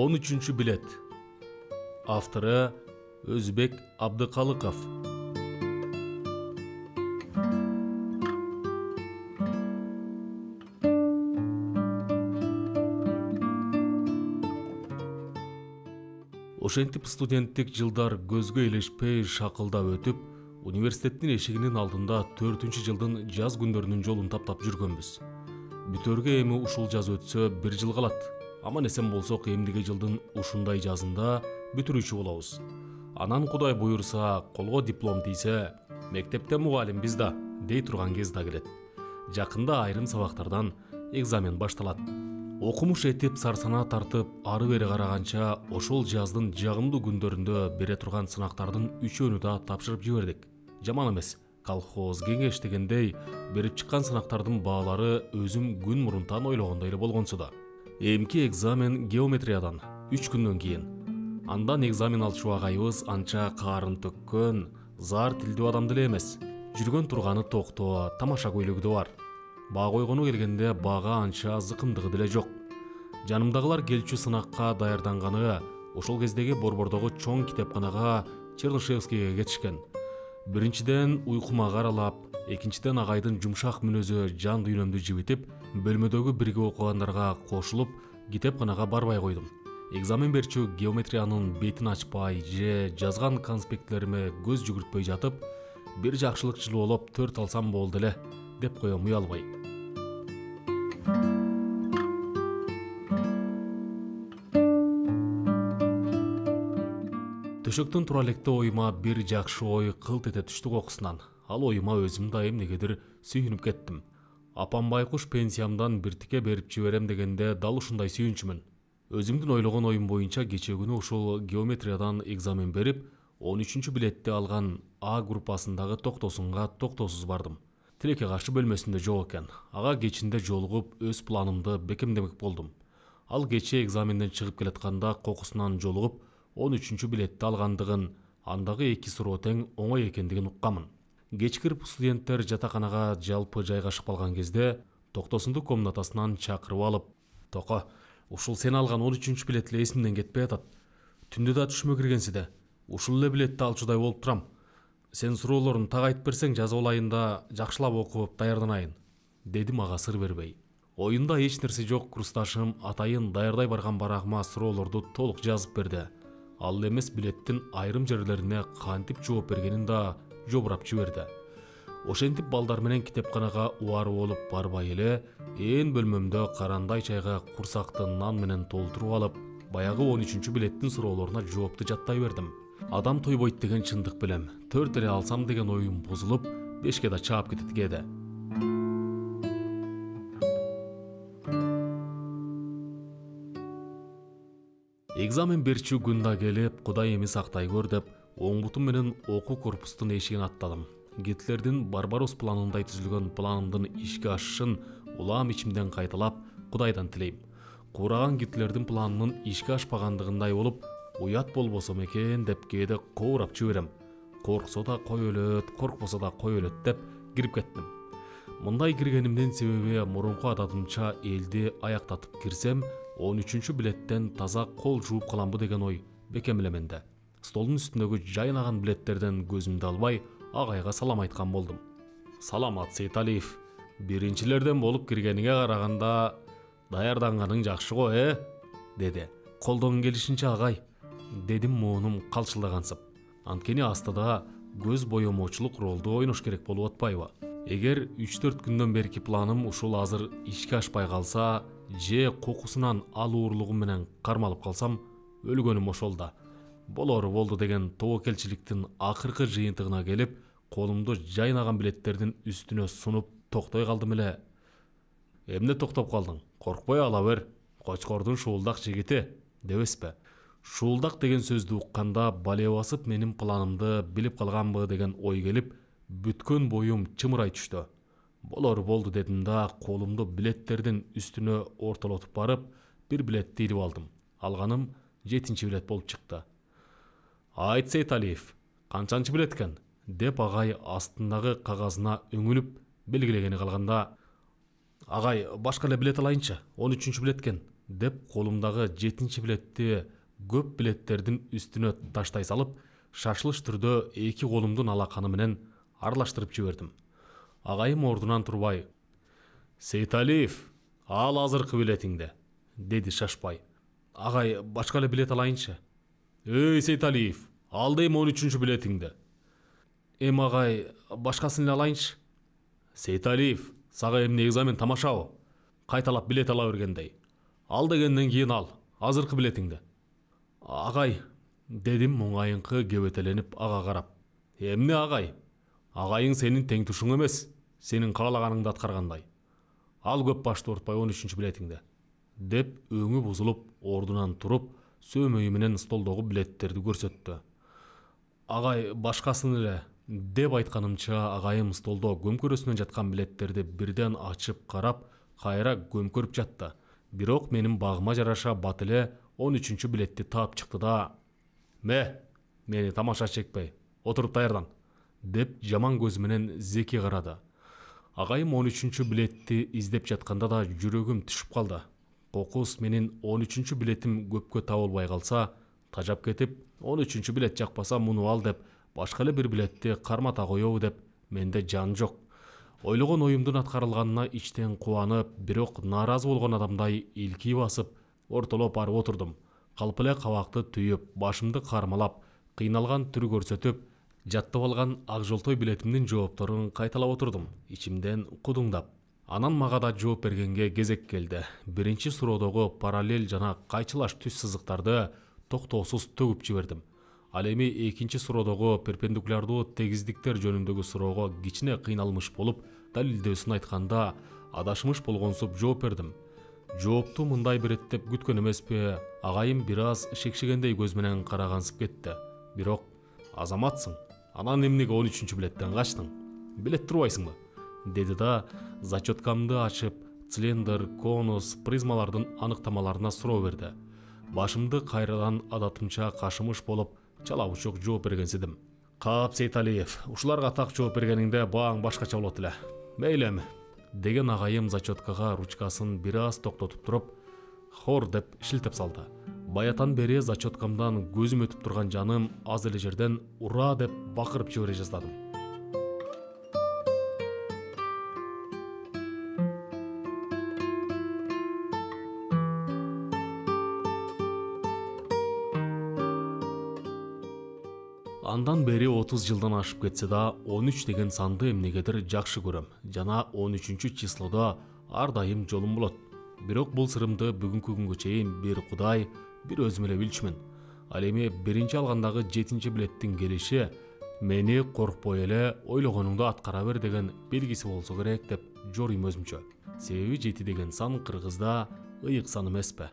13 билет. Авторы Өзбек Абдыкалыков. Ошентип студенттик жылдар көзгө илешпей шакылдап өтүп, университеттин эшигинин алдында 4-жылдын жаз күндөрүнүн жолун таптап жүргөнбүз. Бүтөргө эми ушул жаз өтсө 1 жыл калат. Аман эсен болсок, эмдиги жылдын ушундай жазында бүтүрүүчү болобуз. Анан Кудай буйрса, колго диплом тийсе, мектепте мугалимбиз да, дей турган кез да келет. Жакында айрым сабактардан экзамен башталат. Окумуш этип, сарсана тартып, ары бери караганча, ошол жаздын жагымдуу күндөрүндө бере турган сынактардын 3-өөнү да тапшырып жибердик. Жаман эмес. Колхоз, кеңеш дегендей, берип чыккан сынактардын баалары өзүм күн мурунтан ойлогондой эле болгонсу да. Эмки экзамен геометриядан 3 күндөн кийин. Андан экзамен алчу агайыбыз анча каарын төккөн, зар тилдүү адам деле эмес. Жүргөн турганы токтоо, тамаша көйлөгү бар. Баа койгону келгенде баага анча зыкымдыгы деле жок. Жанымдагылар келчү сынакка даярданганы ошол кездеги Борбордогу чоң китепканага Чернышевскийге кетишкен. Биринчиден уйкума каралап, экинчиден агайдын жумшак мүнөзү жан дүйнөмдү жибитип, бөлмөдөгү бирге окугандарга кошулуп, китепканага барбай койдум. Экзамен берчү геометриянын бетин ачпай же жазган конспектлериме көз жүгүртпөй жатып, бир жакшылык жылуулоп 4 алсам болду эле, деп коем уялбай. Төшөктөн тура электе оюма бир жакшы ой кылт эте түштү кокусунан. Ал оюма өзүм да эмнегедир сүйүнүп кеттим. Апам байкуш пенсиямдан биртике берип жиберем дегенде дал ушундай сүйүнчүмүн. Өзүмдүн ойлогон оюм боюнча кече күнү ушул геометриядан экзамен берип, 13 билетти алган А группасындагы токтосунга токтоосуз бардым. Тилекке каршы бөлмөсүндө жок экен. Ага кечинде жолугуп, өз планымды бекемдемек болдум. Ал кече экзаменден чыгып келатканда кокусунан жолугуп, 13 билетти алгандыгын, андагы 2 суроо тең оңой экендигин уккамын. Кечкирип студенттер жатаканага жалпы жайгашып калган кезде токтосундук комнатасынан чакырып алып: "Токо, ушул сен алган 13 билет эле эсимден кетпей атат. Түндө да түшүмө киргенсиде. Ушул эле билетти алчудай болуп турам. Сен суроолорун так айтып берсең, жазып алайын да жакшылап окуп даярданайын", дедим ага сыр бербей. Оюнда эч нерсе жок курсташым атайын даярдай барган барагыма суроолорду толук жазып берди. Ал эмес билеттин айрым жерлерине кантип жооп бергенин да жобурап жиберди. Ошентип балдар менен китепканага убары болуп барбай эле, ээн бөлмөмдө карандай чайга курсакты нан менен толтуруп алып, баягы 13 билеттин суроолоруна жоопту жаттай бердим. Адам тойбойт деген чындык билем. 4 эле алсам деген оюм бузулуп, 5ке да чаап кетет кээде. Экзамен берчү күн да келип, Кудай эми сактай көр деп, оң бутум менен окуу корпустун эшигин аттадым. Гитлердин Барбарос планындай түзүлгөн планымдын ишке ашышын улам ичимден кайталап, Кудайдан тилейм. Куураган Гитлердин планынын ишке ашпагандыгындай болуп, уят болбосо экен деп кээде коорап жиберем. Корксо да кой өлөт, коркпосо да кой өлөт деп кирип кеттим. Мындай киргенимдин себеби мурунку адатымча элди аяктатып кирсем, 13 билеттен таза кол жууп каламбы деген ой бекем эле менде. Столдун үстүндөгү жайнаган билеттерден көзүмдү албай, агайга салам айткан болдум. "Саламат Сейталиев, биринчилерден болуп киргениңе караганда даярданганың жакшы го, деди. "Колдон келишинче агай", дедим моунум калчылдагансып. Анткени астыда көз боемочулук ролду ойнош керек болуп атпайбы? Эгер 3-4 күндөн берки планым ушул азыр ишке ашпай калса, же кокусунан ал уурлугум менен кармалып калсам, өлгөнүм ошол да. Болору болду деген тобокелчиликтин акыркы жыйынтыгына келип, колумду жайнаган билеттердин үстүнө сунуп токтой калдым эле. "Эмне токтоп калдың? Коркпой ала бер. Кочкордун шуулдак жигити", дебеспи? Шуулдак деген сөздү укканда бале басып менин планымды билип калганбы деген ой келип, бүткөн боюм чымырай түштү. "Болору болду" дедим да, колумду билеттердин үстүнө ортолотуп барып, бир билетти илип алдым. Алганым 7 билет болуп чыкты. "Айт Сейталиев, канчанчы билет экен?" деп агай астындагы кагазына өңүлүп белгилегени калганда: "Агай, башка эле билет алайынчы, 13 билет экен", деп колумдагы 7 билетти көп билеттердин үстүнө таштай салып, шашылыш түрдө 2 колумдун алаканы менен аралаштырып жибердим. Агайым ордунан турбай: «Сейталиев, ал азыркы билетиңди», деди шашпай. «Агай, башка эле билет алайынчы». «Эй, Сейталиев, ал дейм 13-чү билетиңди». «Эми агай, башкасын эле алайынчы». «Сейталиев, сага эмне экзамен тамашабы? Кайталап билет ала бергендей. Ал дегенден кийин ал, азыркы билетиңди». «Агай», дедим оңайыңкы кебетеленип ага карап. «Эмне агай? Агайың сенин тең тушуң эмес, сенин каалаганыңды аткаргандай. Ал көп башты уртпай 13-чү билетиңди», деп өңү бузулуп ордунан туруп, сөөмөйү менен столдогу билеттерди көрсөттү. «Агай, башкасын эле», деп айтканымча агайым столдо көмкөрөсүнөн жаткан билеттерди бирден ачып карап, кайра көмкөрүп жатты. Бирок менин багыма жараша бат эле 13-чү билетти таап чыкты да: мени тамаша чекпей, отуруп даярдан», деп жаман көзү менен Зеки карады. Агайым 13-чү билетти издеп жатканда да жүрөгүм түшүп калды. Кокус менин 13-чү билетим көпкө табылбай калса, тажап кетип, 13-чү билет жакпаса муну ал деп, башка эле бир билетти кармата коебу деп менде жан жок. Ойлогон оюмдун аткарылганына ичтен кубанып, бирок нааразы болгон адамдай илки басып, ортолоп барып отурдум. Калп эле кабакты түйүп, башымды кармалап, кыйналган түр көрсөтүп, жаттап алган ак жолтой билетимдин жоопторун кайталап отурдум, ичимден кудуңдап. Анан мага да жооп бергенге кезек келди. Биринчи суроодогу параллель жана кайчылаш түз сызыктарды токтоосуз төгүп жибердим. Ал эми экинчи суроодогу перпендикулярдуу тегиздиктер жөнүндөгү суроого кичине кыйналмыш болуп, далилдөөсүн айтканда адашмыш болгонсуп жооп бердим. Жоопту мындай берет деп күткөн эмеспи? Агайым бир аз шекшигендей көз менен карагансып кетти. Бирок: «Азаматсың, анан эмнеге 13-чү билеттен качтың? Билет турбайсыңбы?» деди да зачеткамды ачып, цилиндр, конус, призмалардын аныктамаларына суроо берди. Башымды кайрадан адатымча кашымыш болуп, чала бучок жооп бергенсидим. «Кап, Сейталиев, ушуларга так жооп бергениңде бааң башкача болот эле. Мейли эми», деген агайым зачеткага ручкасын бир аз токтотуп туруп, «Хор» деп шилтеп салды. Баятан бери зачеткамдан көзүм өтүп турган жаным аз эле жерден «Ура!» деп бакырып жибере жаздадым. Андан бери 30 жылдан ашып кетсе да, 13 деген санды эмнегедир жакшы көрөм жана 13-чү числодо ар дайым жолум болот. Бирок бул сырымды бүгүнкү күнгө чейин бир Кудай, бир өзүм эле билчүмүн. Ал эми биринчи алгандагы 7-чи билеттин келиши мени коркпой эле ойлогонуңду аткара бер деген белгиси болсо керек деп жоруйм өзүмчө. Себеби 7 деген сан кыргызда ыйык сан эмеспи?